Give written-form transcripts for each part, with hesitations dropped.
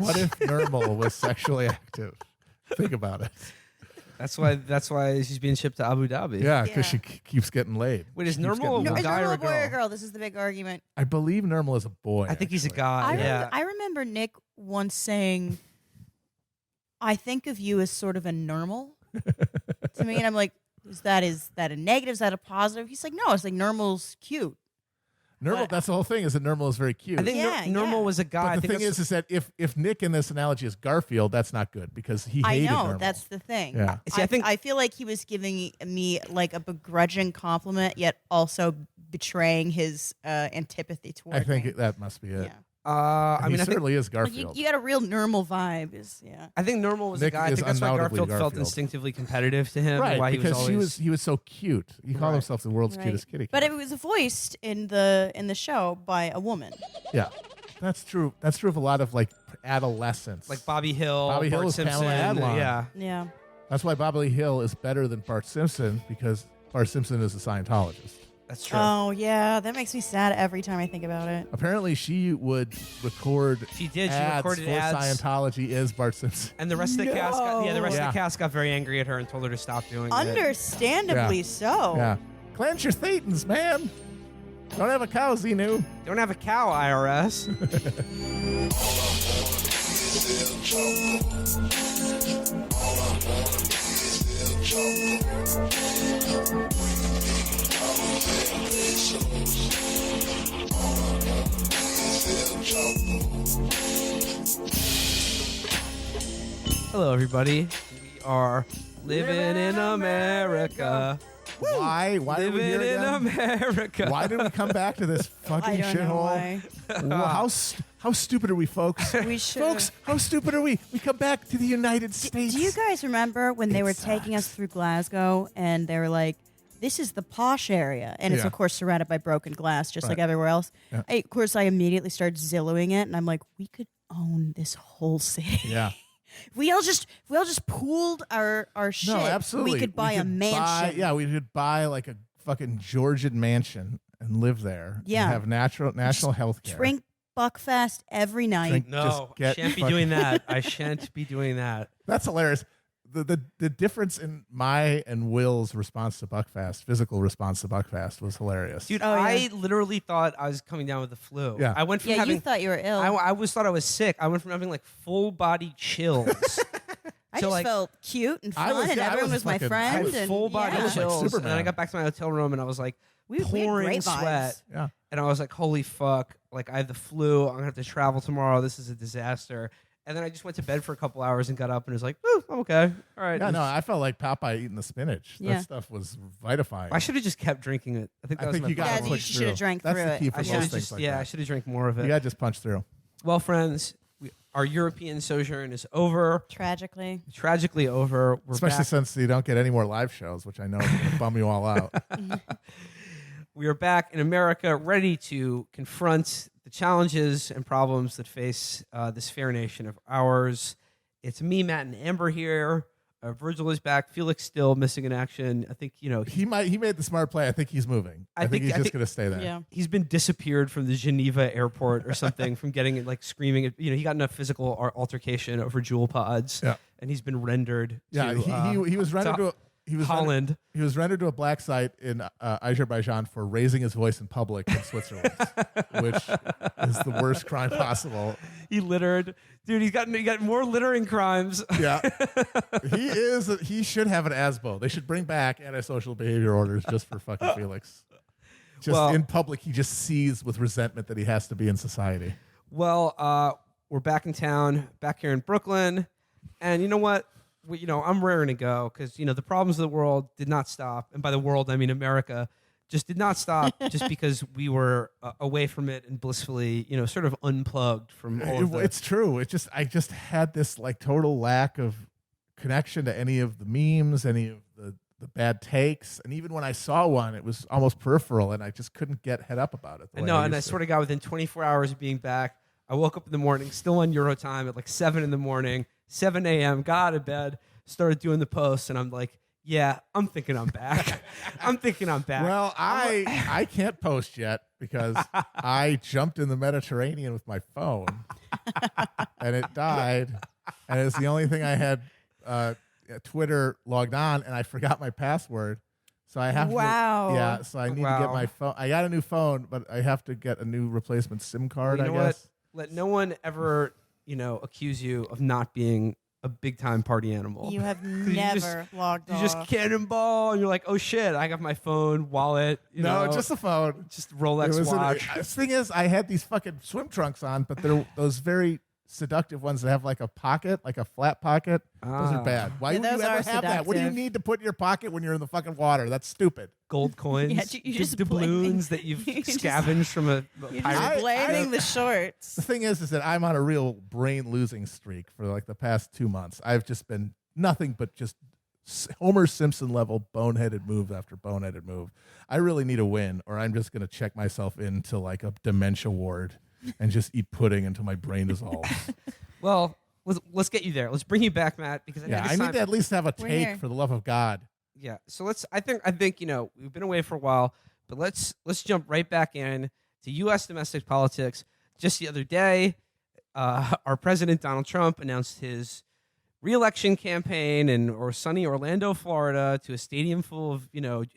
What if Normal was sexually active? Think about it. That's why she's being shipped to Abu Dhabi. Yeah, because she keeps getting laid. Wait, is She keeps Normal getting a laid. Is guy or Normal a a boy or a girl? girl? This is the big argument. I believe Normal is a boy. I think he's a actually. guy. I remember Nick once saying, "I think of you as sort of a normal," to me, and I'm like, "Is that a negative? Is that a positive?" He's like, "No, it's like normal's cute." Normal. But- That's the whole thing. Is that Normal is very cute. I think Yeah, Normal yeah. was a guy. But the thing is that if Nick in this analogy is Garfield, that's not good because he I hated know Normal. that's the thing. Yeah. See, I feel like he was giving me like a begrudging compliment, yet also betraying his antipathy toward I think me. that must be it. Yeah. I mean, I think certainly is Like Garfield. you got a real normal vibe. I think Normal was Nick a guy. I is think that's why undoubtedly Garfield felt Garfield. instinctively competitive to him. right, and why because he was always. he was so cute. He called Right. himself the world's Right. cutest kitty cat. But it was voiced in the show by a woman. Yeah, that's true. That's true of a lot of like adolescents. like Bobby Hill, Bobby Hill Bart is Simpson. Pamela Adlon. Yeah. Yeah. That's why Bobby Hill is better than Bart Simpson because Bart Simpson is a Scientologist. That's true. Oh yeah, that makes me sad every time I think about it. Apparently, she would record. She did. She ads recorded for ads. Scientology as Bart Simpson. And the rest of the cast got, the rest Yeah. of the cast got very angry at her and told her to stop doing it. Understandably Yeah. so. Yeah, cleanse your thetans, man. Don't have a cow, Xenu. Don't have a cow, IRS. Hello, everybody. We are living in America. Why? Why are we Living here in again? America. Why did we come back to this fucking I don't know shithole? why. Well, how stupid are we, folks? We should. Folks, how stupid are we? We come back to the United States. Do you guys remember when they It were taking us through Glasgow and they were like, "This is the posh area," and it's Yeah. of course surrounded by broken glass, just like Right. everywhere else. Yeah. Of course, I immediately started Zilloing it, and I'm like, "We could own this whole city." Yeah. If we all just pooled our shit. No, absolutely. We could buy a mansion. We could buy like a fucking Georgian mansion and live there. Yeah. And have national health care. Drink Buckfast every night. Drink- No, Just I get shan't be fucking- doing that. I shan't be doing that. That's hilarious. The difference in my and Will's response to Buckfast, physical response to Buckfast, was hilarious. Dude, Oh, yeah. I literally thought I was coming down with the flu. Yeah. I went from Yeah, having you thought you were ill. I always thought I was sick. I went from having like full body chills. I so, just like, felt cute and I fun, was- and yeah, I everyone was was my fucking- I friend. was and full body yeah. was like chills. And then I Superman. got back to my hotel room and I was like We had pouring great sweat. vibes. yeah. And I was like, holy fuck. Like, I have the flu. I'm going to have to travel tomorrow. This is a disaster. And then I just went to bed for a couple hours and got up and was like, "Ooh, I'm okay. All right." Yeah, no, I felt like Popeye eating the spinach. Yeah. That stuff was vitifying. I should have just kept drinking it. I think that I was think my you got problem. to Yeah, push you through. should've drank That's through the it. key for I most should have things just, like I that. should have drank more of it. You got to just punch through. Well, friends, our European sojourn is over. Tragically. Tragically over. We're Especially back. since you don't get any more live shows, which I know is going to bum you all out. We are back in America, ready to confront the challenges and problems that face this fair nation of ours. It's me, Matt, and Amber here. Virgil is back. Felix still missing in action. I think He made the smart play. I think he's moving. I think he's just going to stay there. Yeah. he's been disappeared from the Geneva airport or something from getting like screaming at, he got in a physical altercation over jewel pods. Yeah. And he's been rendered Yeah, to he was rendered to Holland. He was rendered to a black site in Azerbaijan for raising his voice in public in Switzerland, which is the worst crime possible. He littered. Dude, he got more littering crimes. Yeah, he should have an ASBO. They should bring back antisocial behavior orders just for fucking Felix. Just Well- in public, he just sees with resentment that he has to be in society. Well, we're back in town, back here in Brooklyn. And you know what? I'm raring to go because, the problems of the world did not stop. And by the world, I mean America, just did not stop just because we were away from it and blissfully, sort of unplugged from all of the... It's true. I just had this like total lack of connection to any of the memes, any of the bad takes, and even when I saw one, it was almost peripheral, and I just couldn't get head up about it. No, and I swear to God, within 24 hours of being back, I woke up in the morning, still on Euro time at like 7 in the morning, 7 a.m., got out of bed, started doing the posts, and I'm like, yeah, I'm thinking I'm back. I'm thinking I'm back. Well, I can't post yet because I jumped in the Mediterranean with my phone, and it died, and it's the only thing I had Twitter logged on, and I forgot my password. So I have Wow. so I need to get my phone. I got a new phone, but I have to get a new replacement SIM card, Well, you know I guess. what? Let no one ever, accuse you of not being a big time party animal. You have you never logged You off. just cannonball, and you're like, oh shit, I got my phone, wallet. No, just a phone. just Rolex watch. The thing is, I had these fucking swim trunks on, but they're those very seductive ones that have like a pocket, like a flat pocket. Those are bad. Why would those you ever are have that? What do you seductive. need to put in your pocket when you're in the fucking water? That's stupid. Gold coins, Yeah, you're just doubloons that you've you're just- scavenged from a You're pirate. just blaming the shorts. The thing is that I'm on a real brain losing streak for like the past 2 months. I've just been nothing but just Homer Simpson level boneheaded move after boneheaded move. I really need a win, or I'm just going to check myself into like a dementia ward and just eat pudding until my brain dissolves. Well, let's get you there. Let's bring you back, Matt, because I think it's I time. need to at least have a We're take here. for the love of God. Yeah. So I think we've been away for a while, but let's jump right back in to U.S. domestic politics. Just the other day, our president Donald Trump announced his re-election campaign in sunny Orlando, Florida, to a stadium full of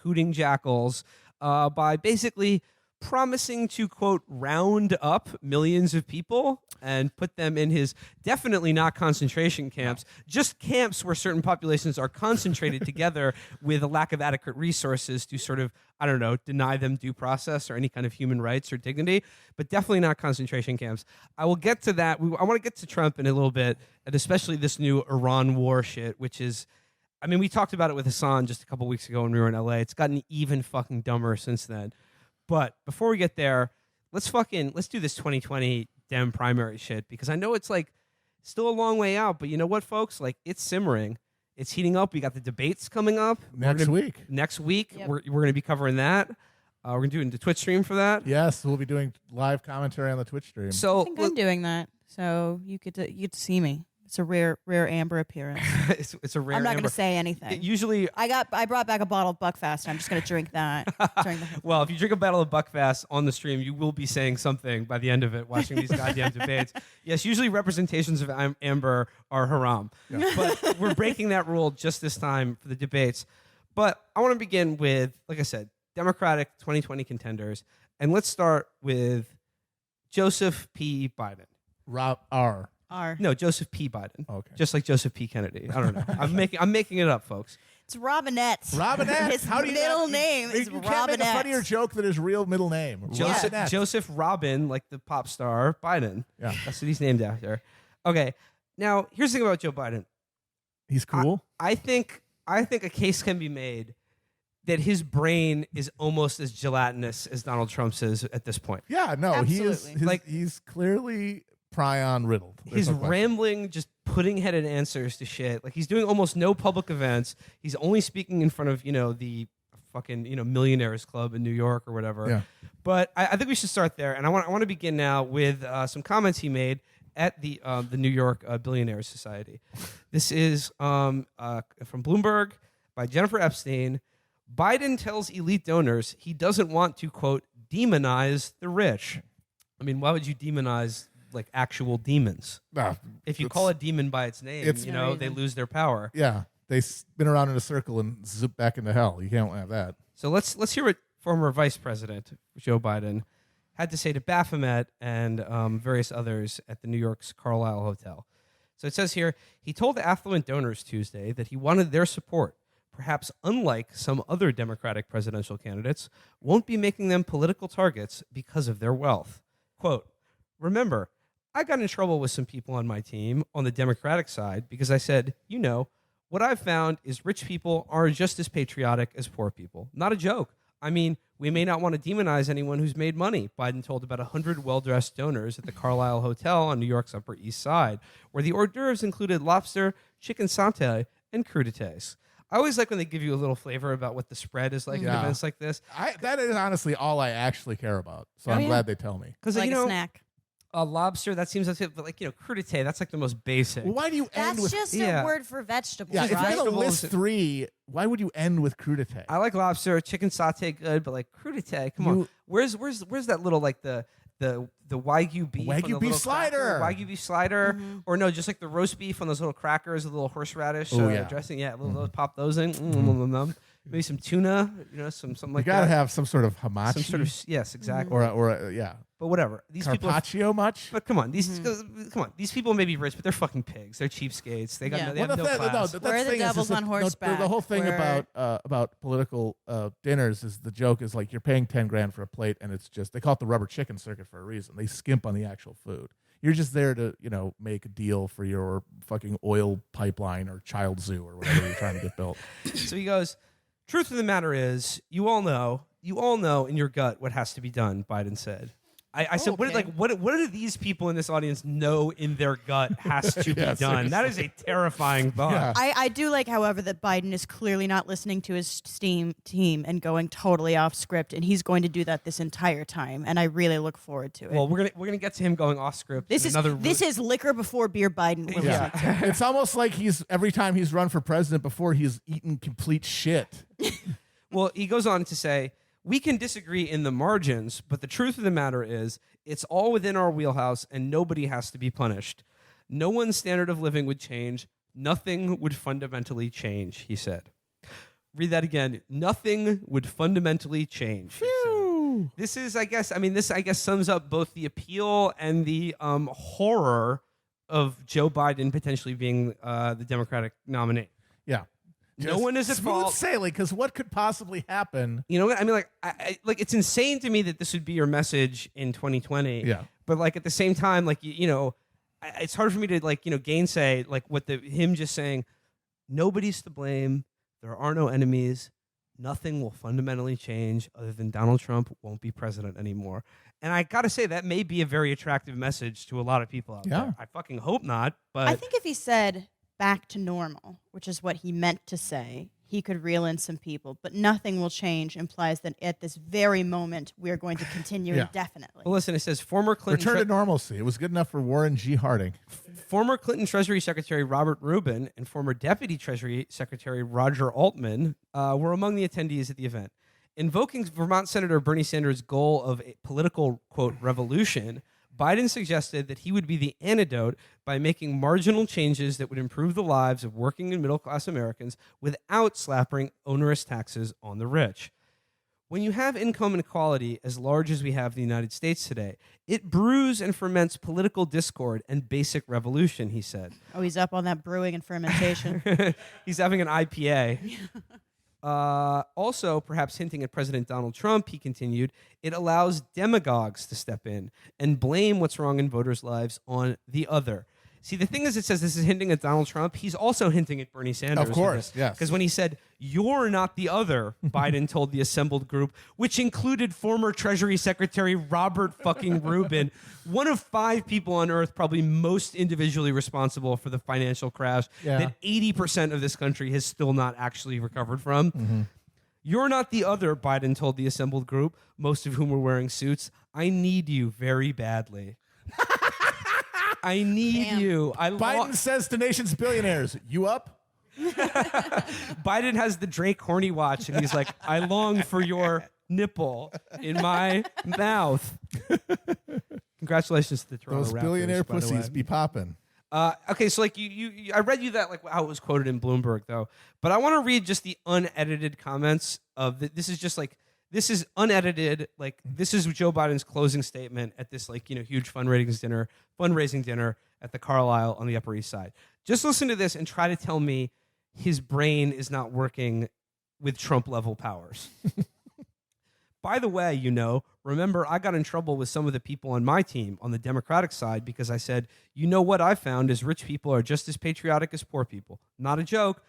hooting jackals by basically promising to, quote, round up millions of people and put them in his definitely not concentration camps, just camps where certain populations are concentrated together with a lack of adequate resources to sort of, I don't know, deny them due process or any kind of human rights or dignity, but definitely not concentration camps. I will get to that. I want to get to Trump in a little bit, and especially this new Iran war shit, which is, I mean, we talked about it with Hassan just a couple weeks ago when we were in LA. It's gotten even fucking dumber since then. But before we get there, let's do this 2020 Dem primary shit, because I know it's like still a long way out, but you know what, folks? Like, it's simmering. It's heating up. We got the debates coming up Next week. Next week, Yep. we're going to be covering that. We're going to do the Twitch stream for that. Yes, we'll be doing live commentary on the Twitch stream. So I think I'm doing that, so you get to see me. It's a rare Amber appearance. it's a rare. I'm not going Amber. to say anything. Usually, I brought back a bottle of Buckfast. And I'm just going to drink that during the. well, if you drink a bottle of Buckfast on the stream, you will be saying something by the end of it, watching these goddamn debates. Yes, usually representations of Amber are haram. Yeah. But we're breaking that rule just this time for the debates. But I want to begin with, like I said, Democratic 2020 contenders. And let's start with Joseph P. Biden. Rob R. No, Joseph P. Biden. Okay. Just like Joseph P. Kennedy. I don't know. I'm making it up, folks. It's Robinette. Robinette. His How do you middle not- name you, is you can't Robinette. make a funnier joke than his real middle name. Joseph, Robinette. Joseph Robin, like the pop star Biden. Yeah. That's what he's named after. Okay. Now, here's the thing about Joe Biden. He's cool. I think a case can be made that his brain is almost as gelatinous as Donald Trump's is at this point. Yeah, no, he is. Absolutely. He's clearly prion riddled. There's His no question. rambling, just pudding-headed answers to shit. Like, he's doing almost no public events. He's only speaking in front of, the fucking, millionaires club in New York or whatever. Yeah. But I think we should start there. And I want to begin now with some comments he made at the New York Billionaires Society. This is from Bloomberg by Jennifer Epstein. Biden tells elite donors he doesn't want to, quote, demonize the rich. I mean, why would you demonize like actual demons? Nah, If you it's- call a demon by its name, It's- No they reason. lose their power. Yeah, they spin around in a circle and zip back into hell. You can't have that. So let's hear what former Vice President Joe Biden had to say to Baphomet and various others at the New York's Carlisle Hotel. So it says here, he told the affluent donors Tuesday that he wanted their support, perhaps unlike some other Democratic presidential candidates, won't be making them political targets because of their wealth. Quote, remember, I got in trouble with some people on my team on the Democratic side because I said, what I've found is rich people are just as patriotic as poor people. Not a joke. I mean, we may not want to demonize anyone who's made money, Biden told about 100 well-dressed donors at the Carlisle Hotel on New York's Upper East Side, where the hors d'oeuvres included lobster, chicken satay, and crudités. I always like when they give you a little flavor about what the spread is like at Yeah. events like this. That is honestly all I actually care about. So Oh, I'm yeah. glad they tell me. Because, Like a snack. a lobster, that seems like it, but crudité, that's like the most basic. Well, why do you end That's with? just yeah. a word for vegetables, Yeah, if you're right? gonna vegetables- list three, why would you end with crudité? I like lobster, chicken satay, good, but like crudité, come on. Where's that little like the the Wagyu beef, on the Wagyu beef little slider. Wagyu beef slider, or no, just like the roast beef on those little crackers, the little horseradish dressing. Yeah, those, pop those in. Maybe some tuna, something like You got to that. have some sort of hamachi. Some sort of yes, exactly. Or yeah. But whatever. These people. Carpaccio much? But come on, these people may be rich, but they're fucking pigs. They're cheapskates. They got they have no class. Where are the devils on horseback? The whole thing about political dinners is the joke is like you're paying $10,000 for a plate, and it's just they call it the rubber chicken circuit for a reason. They skimp on the actual food. You're just there to make a deal for your fucking oil pipeline or child zoo or whatever you're trying to get built. So he goes. Truth of the matter is, you all know in your gut what has to be done, Biden said. I said, okay. what do these people in this audience know in their gut has to be done? Seriously. That is a terrifying thought. Yeah. I do like, however, that Biden is clearly not listening to his team and going totally off script, and he's going to do that this entire time, and I really look forward to it. Well, we're gonna get to him going off script. This is liquor before beer Biden. We're listening to. It's almost like every time he's run for president before he's eaten complete shit. Well, he goes on to say, we can disagree in the margins, but the truth of the matter is it's all within our wheelhouse and nobody has to be punished. No one's standard of living would change. Nothing would fundamentally change, he said. Read that again. Nothing would fundamentally change. He said. This, I guess, sums up both the appeal and the horror of Joe Biden potentially being the Democratic nominee. Yeah. No one is at fault. Smooth sailing, because what could possibly happen? You know what I mean? Like it's insane to me that this would be your message in 2020. Yeah. But like at the same time, like it's hard for me to gainsay what him just saying. Nobody's to blame. There are no enemies. Nothing will fundamentally change other than Donald Trump won't be president anymore. And I got to say that may be a very attractive message to a lot of people out there. I fucking hope not. But I think if he said back to normal, which is what he meant to say, he could reel in some people, but nothing will change implies that at this very moment we're going to continue indefinitely. Well, listen, it says former Clinton Return to normalcy. It was good enough for Warren G. Harding. Former Clinton Treasury Secretary Robert Rubin and former Deputy Treasury Secretary Roger Altman were among the attendees at the event. Invoking Vermont Senator Bernie Sanders' goal of a political, quote, revolution, Biden suggested that he would be the antidote by making marginal changes that would improve the lives of working and middle-class Americans without slapping onerous taxes on the rich. When you have income inequality as large as we have in the United States today, it brews and ferments political discord and basic revolution, he said. Oh, he's up on that brewing and fermentation. He's having an IPA. Also, perhaps hinting at President Donald Trump, he continued, it allows demagogues to step in and blame what's wrong in voters' lives on the other. See, the thing is, it says this is hinting at Donald Trump. He's also hinting at Bernie Sanders. Of course, yes. Because when he said, "You're not the other," Biden told the assembled group, which included former Treasury Secretary Robert fucking Rubin, one of 5 people on Earth probably most individually responsible for the financial crash that 80% of this country has still not actually recovered from. Mm-hmm. You're not the other, Biden told the assembled group, most of whom were wearing suits. I need you very badly. I need you. Biden says to nation's billionaires, you up? Biden has the Drake horny watch, and he's like, I long for your nipple in my mouth. Congratulations to the Toronto Those Raptors, billionaire by the pussies way. be popping. Okay, so like you I read you that like how it was quoted in Bloomberg though, but I want to read just the unedited comments of this is just like this is unedited, like this is Joe Biden's closing statement at this like huge fundraising dinner at the Carlisle on the Upper East Side. Just listen to this and try to tell me his brain is not working with Trump level powers. By the way, remember I got in trouble with some of the people on my team on the Democratic side because I said, what I found is rich people are just as patriotic as poor people. Not a joke.